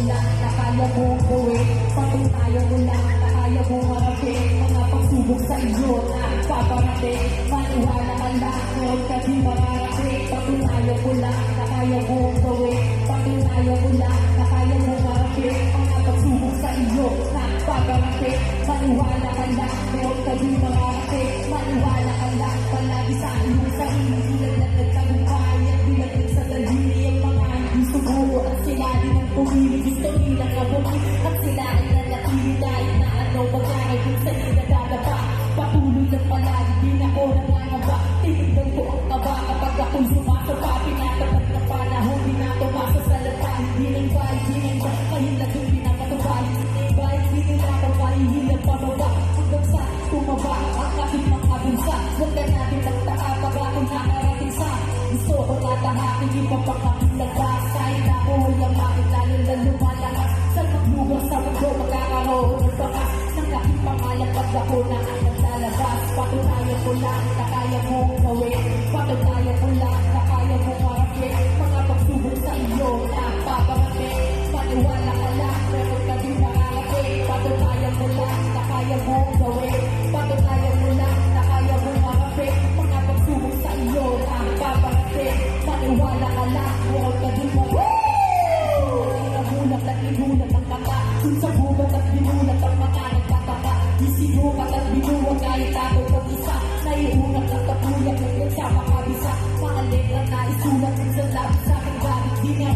lang na kaya mong gawin. Patunayan mo lang na kaya mong harapin mga pagsubok sa iyo na paparating. Maniwala ka lang, meron ka di mararating. Patunayan mo lang na kaya mong gawin. Patunayan mo lang na kaya mong harapin mga pagsubok sa iyo na paparating. Maniwala ka lang, meron ka di mararating. Maniwala ka lang, palagi sa iyong sarili. Bilang na nagtagumpay at bilang sa dalili ang mga hindi sumuro at sila din ang pumili. Gusto nilang kabuli at sila ay nanatili dahil na ano magkakaroon kung sa nila dadapa. Patuloy lang palagi, din ako nangangaba. Tinignan ko ang kaba kapag ako'y sumasapa. Pinatapat na panahon, di na tumasa sa lata. Hindi ng bahay, di ng bahay, kahila kung pinapatubay. Hindi ng bahay, di nila akong mahihilang pababa. Hanggang sa tumaba ang aking mga bunsa. Huwag ka natin nagtaka pag ako'y nakarating sa gusto ko tatahakin, di pa pagkakilabas. Kahit ako ay ang bakit lalo na lumalakas. Sa magluwas sa mundo, magkakaroon ng bakas. Nang aking pangalan pag ako na ang naglalabas. Patunayan ko lang na kaya mong gawin. Patunayan ko lang na kaya mong harapin mga pagsubok sa iyo na paparating. Maniwala ka lang, meron ka din makarating. Patunayan ko lang na kaya mong gawin. Patunayan mo lang na kaya mong harapin mga pagsubok sa iyo na paparating. Maniwala ka lang, meron ka din makarating. Inabulat at inulat ang kaka. Kung sa bulat at binulat ang mga nagtataka. Isinukat at binuwag kahit ako pag-isa. Naiunat at katulad ng nagsama kabisa. Mga letra na isulat sa labi sa aking gamit. Di nga